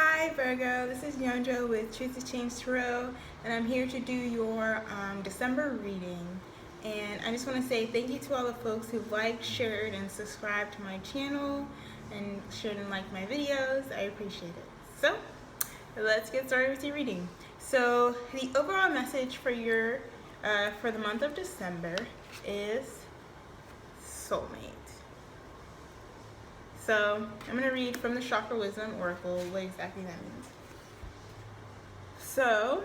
Hi Virgo, this is Yonjo with Truth to Change Tarot, and I'm here to do your December reading. And I just want to say thank you to all the folks who've liked, shared, and subscribed to my channel, and shared and liked my videos. I appreciate it. So, let's get started with your reading. So, the overall message for your for the month of December is soulmate. So I'm going to read from the Chakra Wisdom Oracle what exactly that means. So,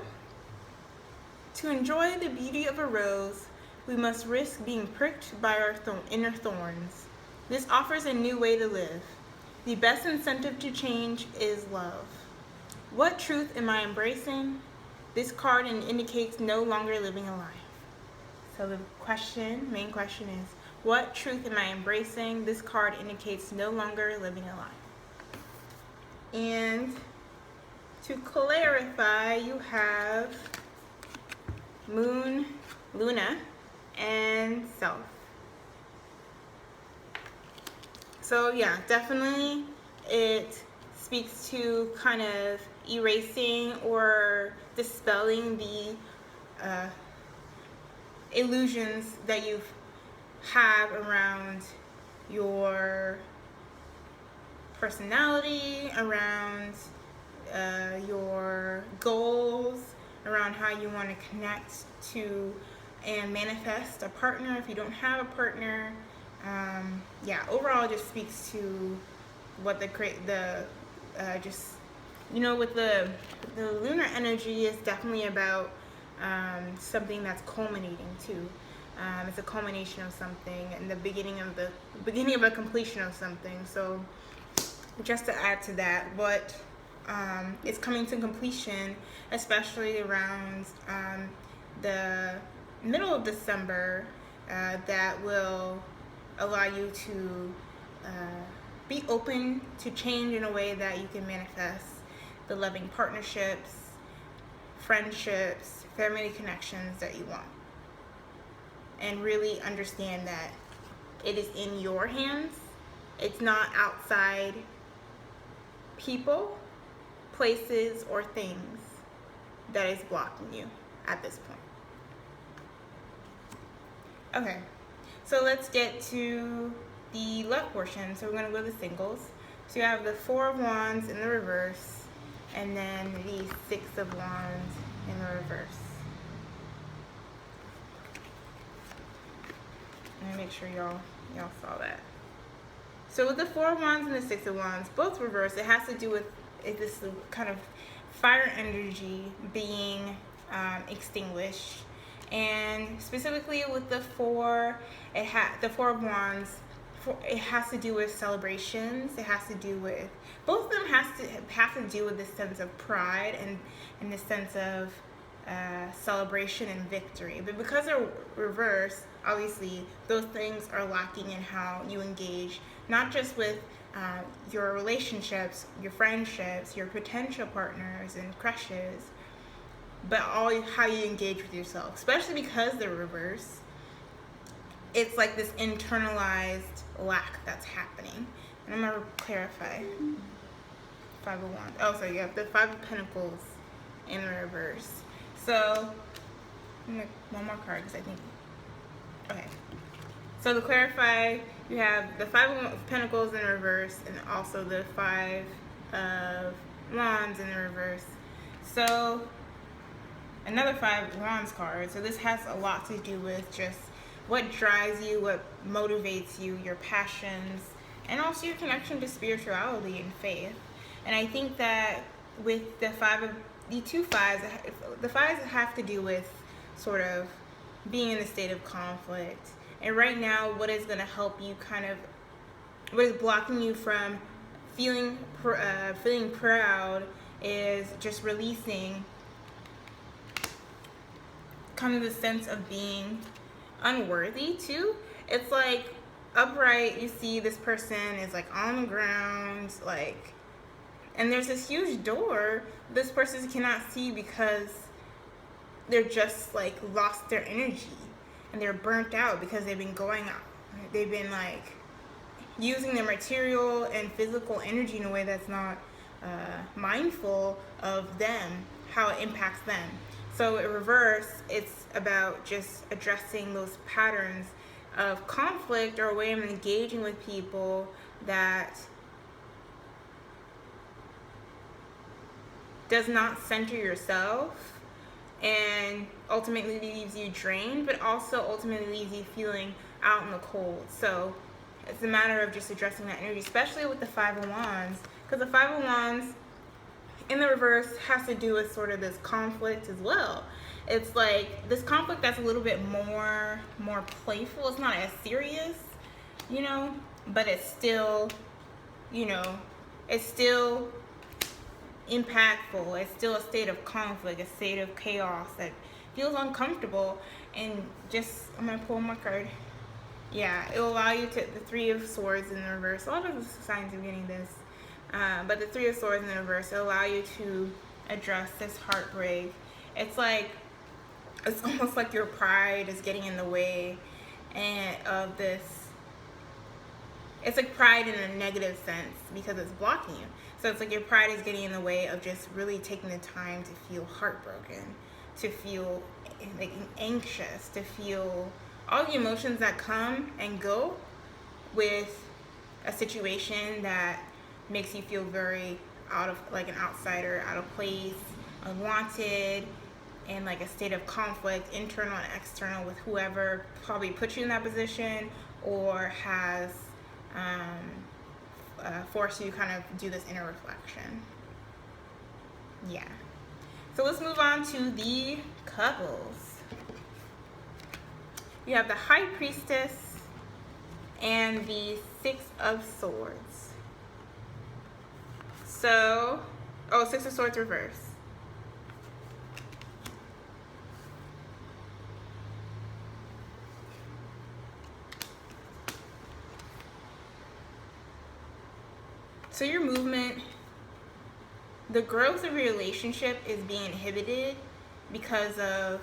to enjoy the beauty of a rose, we must risk being pricked by our inner thorns. This offers a new way to live. The best incentive to change is love. What truth am I embracing? This card indicates no longer living a lie. So the main question is, what truth am I embracing? This card indicates no longer living a lie. And to clarify, you have Moon, Luna, and Self. So yeah, definitely it speaks to kind of erasing or dispelling the illusions that you have around your personality, around your goals, around how you want to connect to and manifest a partner if you don't have a partner. Overall it just speaks to what with the lunar energy is definitely about something that's culminating too. It's a culmination of something and the beginning of a completion of something. So just to add to that, what it's coming to completion, especially around the middle of December, that will allow you to be open to change in a way that you can manifest the loving partnerships, friendships, family connections that you want. And really understand that it is in your hands. It's not outside people, places, or things that is blocking you at this point. Okay, so let's get to the left portion. So we're going to go to the singles. So you have the Four of Wands in the reverse, and then the Six of Wands in the reverse. Let me make sure y'all saw that. So with the Four of Wands and the Six of Wands, both reversed, it has to do with this kind of fire energy being extinguished. And specifically with the Four of Wands, it has to do with celebrations. It has to do with, both of them have to do with this sense of pride and this sense of celebration and victory. But because they're reversed, obviously those things are lacking in how you engage, not just with your relationships, your friendships, your potential partners and crushes, but how you engage with yourself. Especially because they're reversed, it's like this internalized lack that's happening. And I'm going to clarify. Five of Wands. Oh, so you have the Five of Pentacles in reverse. So, one more card because I think, okay. So to clarify, you have the Five of Pentacles in reverse and also the Five of Wands in the reverse. So, another Five of Wands card. So this has a lot to do with just what drives you, what motivates you, your passions, and also your connection to spirituality and faith. And I think that with the two fives, the fives have to do with sort of being in a state of conflict. And right now, what is going to help you what is blocking you from feeling proud is just releasing kind of the sense of being unworthy too. It's like upright, you see this person is like on the ground, like, and there's this huge door this person cannot see because they're just like lost their energy and they're burnt out because they've been like using their material and physical energy in a way that's not mindful of them, how it impacts them. So in reverse, it's about just addressing those patterns of conflict or a way of engaging with people that does not center yourself and ultimately leaves you drained, but also ultimately leaves you feeling out in the cold. So it's a matter of just addressing that energy, especially with the Five of Wands, because the Five of Wands in the reverse has to do with sort of this conflict as well. It's like this conflict that's a little bit more playful. It's not as serious, you know, but it's still, you know, it's still impactful. It's still a state of conflict, a state of chaos that feels uncomfortable. And just, I'm gonna pull my card. Yeah, it will allow you to, the Three of Swords in the reverse. A lot of the signs are getting this. But the Three of Swords in the reverse will allow you to address this heartbreak. It's like, it's almost like your pride is getting in the way and of this. It's like pride in a negative sense because it's blocking you. So it's like your pride is getting in the way of just really taking the time to feel heartbroken, to feel like anxious, to feel all the emotions that come and go with a situation that makes you feel very out of, like an outsider, out of place, unwanted, and like a state of conflict, internal and external, with whoever probably put you in that position or has forced you to kind of do this inner reflection. Yeah. So let's move on to the couples. You have the High Priestess and the Six of Swords. So, Six of Swords reverse. So your movement, the growth of your relationship is being inhibited because of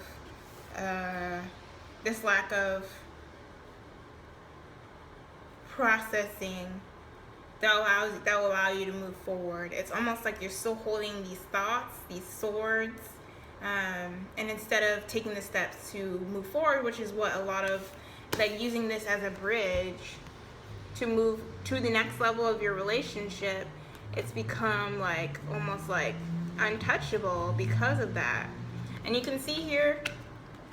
this lack of processing that will allow you to move forward. It's almost like you're still holding these thoughts, these swords, and instead of taking the steps to move forward, which is what a lot of, like, using this as a bridge to move to the next level of your relationship, it's become like almost like untouchable because of that. And you can see here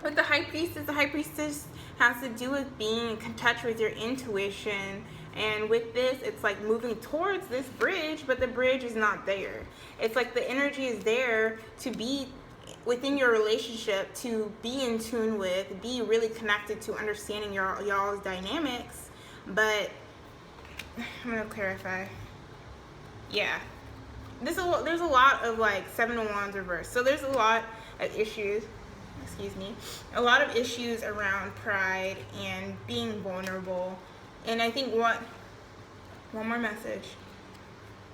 with the High Priestess has to do with being in touch with your intuition. And with this, it's like moving towards this bridge, but the bridge is not there. It's like the energy is there to be within your relationship, to be in tune with, be really connected to understanding y'all's dynamics. But I'm gonna clarify. Yeah, there's a lot of like Seven of Wands reverse. So there's a lot of issues. A lot of issues around pride and being vulnerable. And I think one more message.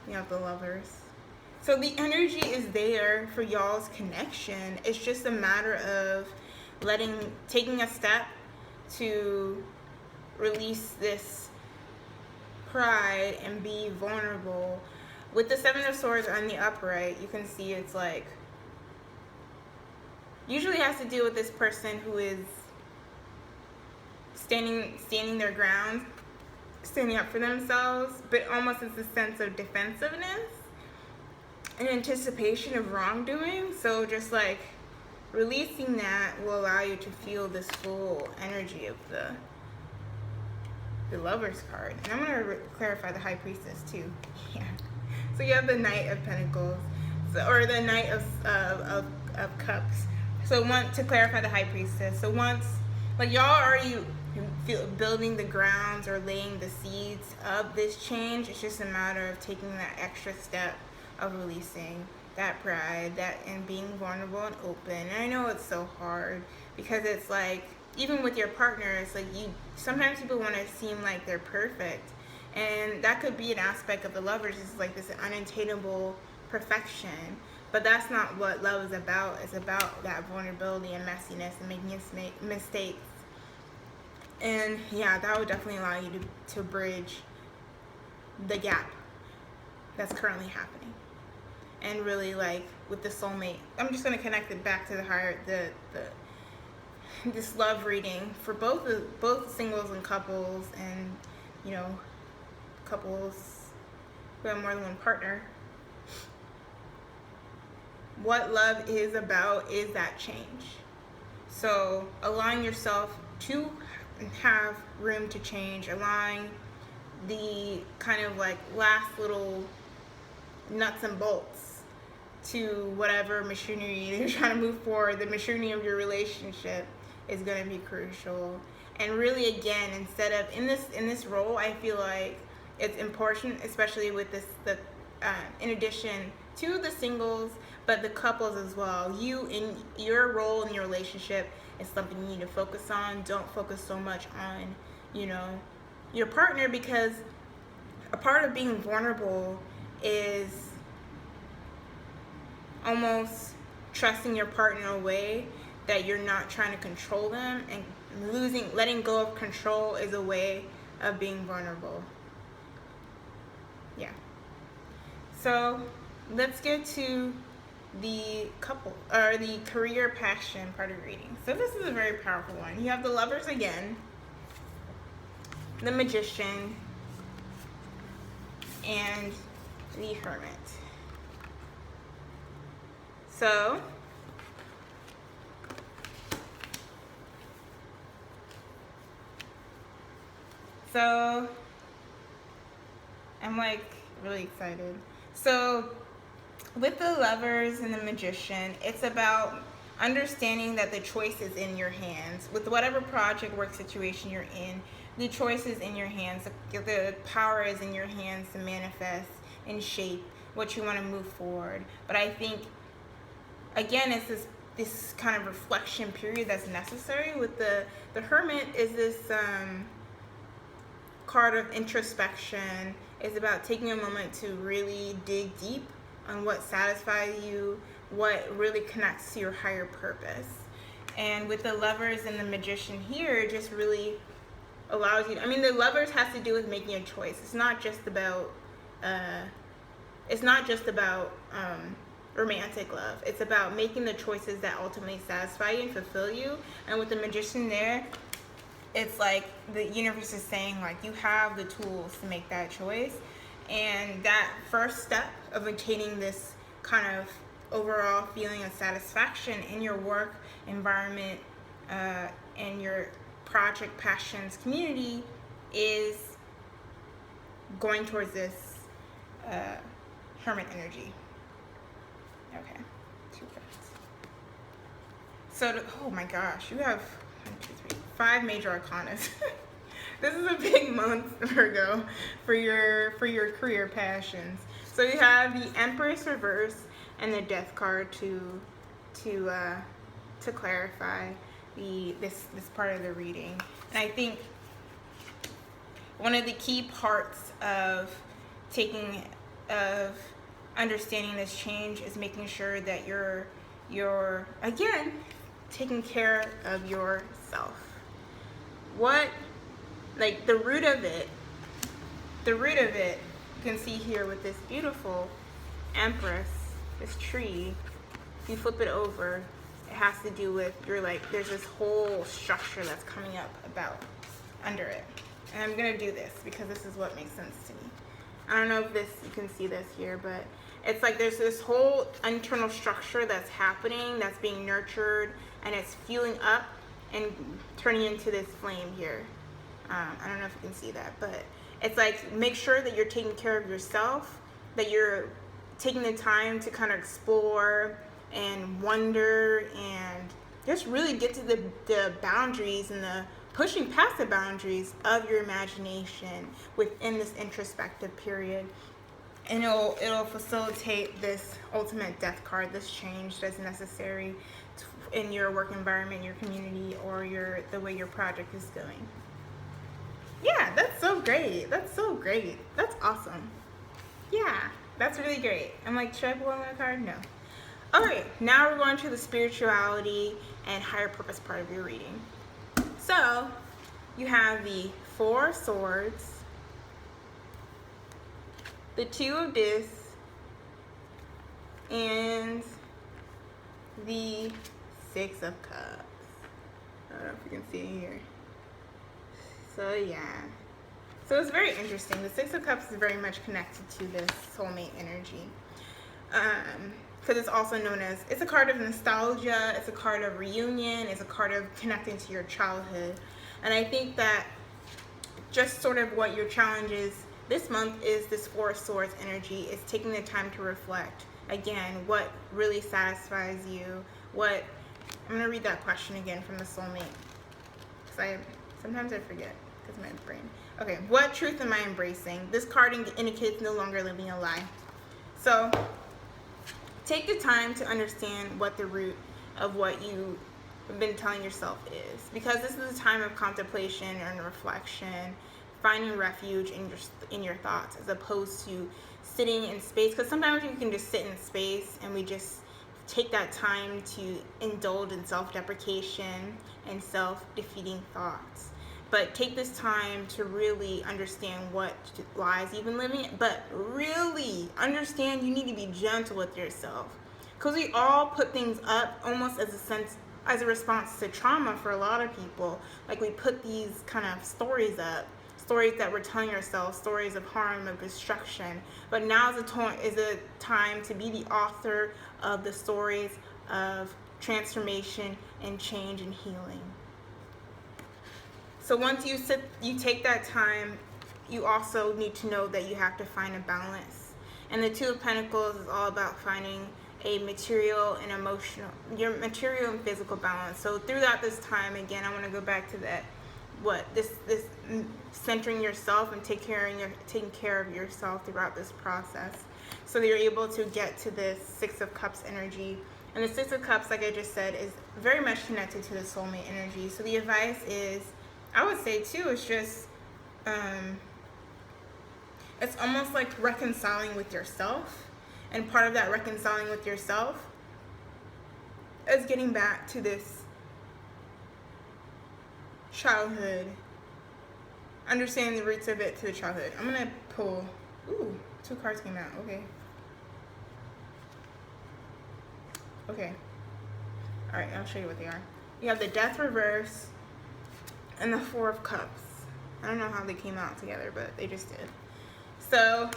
You have the Lovers. So the energy is there for y'all's connection. It's just a matter of taking a step to release this pride and be vulnerable. With the Seven of Swords on the upright, you can see it's like, usually has to do with this person who is standing their ground, standing up for themselves, but almost it's a sense of defensiveness and anticipation of wrongdoing. So just like releasing that will allow you to feel this full energy of the Lovers card. And I'm going to clarify the High Priestess too. Yeah. So you have the Knight of Pentacles, or the Knight of Cups. So to clarify the High Priestess. So once, like, y'all already building the grounds or laying the seeds of this change, it's just a matter of taking that extra step of releasing that pride, and being vulnerable and open. And I know it's so hard because it's like, even with your partner, it's like sometimes people want to seem like they're perfect, and that could be an aspect of the Lovers. It's like this unattainable perfection, but that's not what love is about. It's about that vulnerability and messiness and making mistakes. And yeah, that would definitely allow you to bridge the gap that's currently happening. and really like with the soulmate. I'm just going to connect it back to the higher, this love reading for both singles and couples, and you know, couples who have more than one partner. What love is about is that change. So allowing yourself to have room to change, allowing the kind of like last little nuts and bolts to whatever machinery you're trying to move forward, the machinery of your relationship is going to be crucial. And really, again, instead of in this role, I feel like it's important, especially with this, in addition to the singles, but the couples as well. You, in your role in your relationship, is something you need to focus on. Don't focus so much on, you know, your partner, because a part of being vulnerable is almost trusting your partner in a way that you're not trying to control them, and letting go of control is a way of being vulnerable. Yeah. So let's get to the couple, or the career passion part of reading. So this is a very powerful one. You have the Lovers again, the Magician, and the Hermit. So I'm like really excited. So with the Lovers and the Magician, it's about understanding that the choice is in your hands. With whatever project, work situation you're in, the choice is in your hands. The power is in your hands to manifest and shape what you want to move forward. But I think, again, it's this kind of reflection period that's necessary. With the Hermit is this card of introspection. It's about taking a moment to really dig deep on what satisfies you, what really connects to your higher purpose. And with the Lovers and the Magician here, just really allows you, I mean, the Lovers has to do with making a choice. It's not just about romantic love. It's about making the choices that ultimately satisfy you and fulfill you. And with the Magician there, it's like the universe is saying, like, you have the tools to make that choice. And that first step of attaining this kind of overall feeling of satisfaction in your work environment, and your project passions community, is going towards this Hermit energy. Okay, 2 cards. So, oh my gosh, you have 1, 2, 3, 5 major arcana. This is a big month, Virgo, for your career passions. So you have the Empress reverse and the Death card to clarify this part of the reading. And I think one of the key parts of understanding this change is making sure that you're again taking care of yourself. Like the root of it, you can see here with this beautiful Empress, this tree. If you flip it over, it has to do with there's this whole structure that's coming up about under it. And I'm gonna do this because this is what makes sense to me. I don't know if you can see this here, but it's like there's this whole internal structure that's happening, that's being nurtured, and it's fueling up and turning into this flame here. I don't know if you can see that, but it's like, make sure that you're taking care of yourself, that you're taking the time to kind of explore and wonder and just really get to the boundaries and the pushing past the boundaries of your imagination within this introspective period. And it'll facilitate this ultimate Death card, this change that's necessary in your work environment, your community, or the way your project is going. Yeah, that's so great. That's so great. That's awesome. Yeah, that's really great. I'm like, should I pull another card? No. All right, now we're going to the spirituality and higher purpose part of your reading. So you have the 4 Swords, the 2 of Discs, and the Six of Cups. I don't know if you can see it here. So yeah. So it's very interesting. The Six of Cups is very much connected to this soulmate energy. Because it's also known as, it's a card of nostalgia, it's a card of reunion, it's a card of connecting to your childhood. And I think that just sort of what your challenge is this month is this Four of Swords energy. It's taking the time to reflect. Again, what really satisfies you? I'm going to read that question again from the soulmate. Because sometimes I forget because of my brain. Okay, what truth am I embracing? This card indicates no longer living a lie. So take the time to understand what the root of what you have been telling yourself is. Because this is a time of contemplation and reflection, finding refuge in your thoughts as opposed to sitting in space. Because sometimes you can just sit in space and we just take that time to indulge in self-deprecation and self-defeating thoughts. But take this time to really understand what lies you've been living, but really understand you need to be gentle with yourself. Because we all put things up almost as a response to trauma for a lot of people. Like we put these kind of stories up, stories that we're telling ourselves, stories of harm, of destruction. But now is a time to be the author of the stories of transformation and change and healing. So once you take that time, you also need to know that you have to find a balance. And the Two of Pentacles is all about finding a material and your material and physical balance. So throughout this time, again, I want to go back to that, this centering yourself and taking care of yourself throughout this process. So that you're able to get to this Six of Cups energy. And the Six of Cups, like I just said, is very much connected to the soulmate energy. So the advice is, I would say too, it's just, it's almost like reconciling with yourself. And part of that reconciling with yourself is getting back to this childhood, understanding the roots of it to the childhood. I'm going to pull, two cards came out, okay. All right, I'll show you what they are. You have the Death reverse and the Four of Cups. I don't know how they came out together, but they just did. So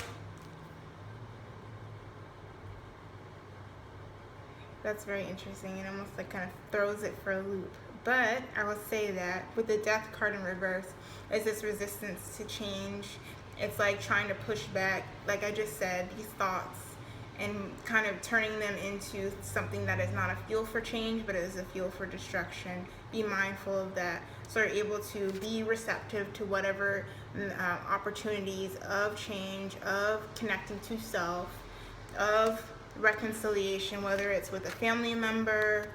that's very interesting and almost like kind of throws it for a loop. But I will say that with the Death card in reverse is this resistance to change. It's like trying to push back, like I just said, these thoughts and kind of turning them into something that is not a fuel for change, but is a fuel for destruction. Be mindful of that. So you're able to be receptive to whatever opportunities of change, of connecting to self, of reconciliation, whether it's with a family member,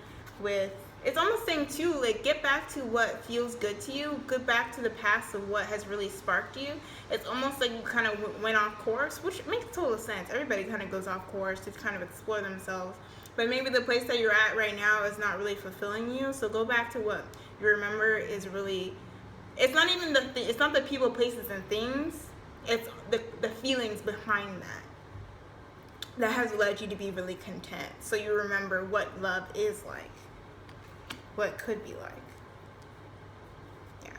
it's almost saying too, like, get back to what feels good to you, get back to the past of what has really sparked you. It's almost like you kind of went off course, which makes total sense. Everybody kind of goes off course to kind of explore themselves, but maybe the place that you're at right now is not really fulfilling you. So go back to what you remember is really, it's not even it's not the people, places, and things, it's the feelings behind that has led you to be really content. So you remember what love is like, what it could be like. Yeah.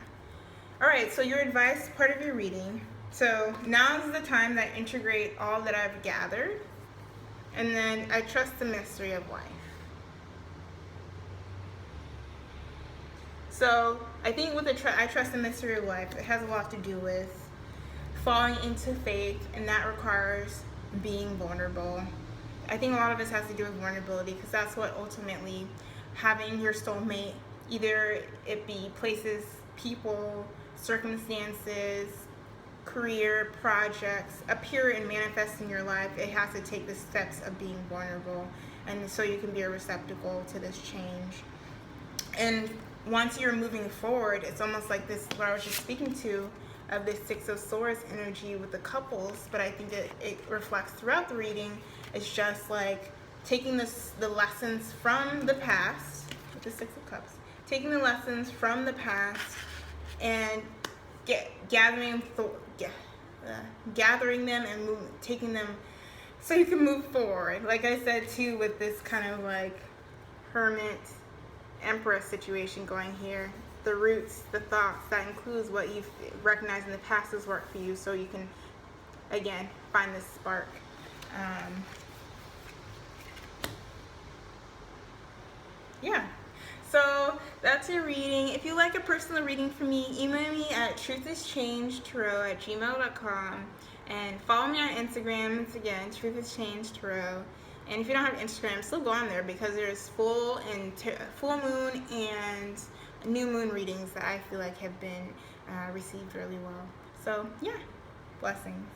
All right, so your advice, part of your reading. So now is the time that I integrate all that I've gathered, and then I trust the mystery of life. So I think with I trust the mystery of life, it has a lot to do with falling into faith, and that requires being vulnerable. I think a lot of this has to do with vulnerability, because that's what ultimately having your soulmate, either it be places, people, circumstances, career, projects, appear and manifest in your life. It has to take the steps of being vulnerable, and so you can be a receptacle to this change. And once you're moving forward, it's almost like this, what I was just speaking to, of this Six of Swords energy with the couples, but I think it reflects throughout the reading. It's just like taking the lessons from the past, with the Six of Cups, taking the lessons from the past and gathering them and taking them so you can move forward. Like I said too, with this kind of like hermit empress situation going here, the roots, the thoughts, that includes what you've recognized in the past has worked for you, so you can again find this spark. Yeah, so that's your reading. If you like a personal reading from me, email me at truthischangetarot@gmail.com and follow me on Instagram. It's again truthischangetarot. And if you don't have Instagram, still go on there, because there's full moon and new moon readings that I feel like have been received really well. So yeah, blessings.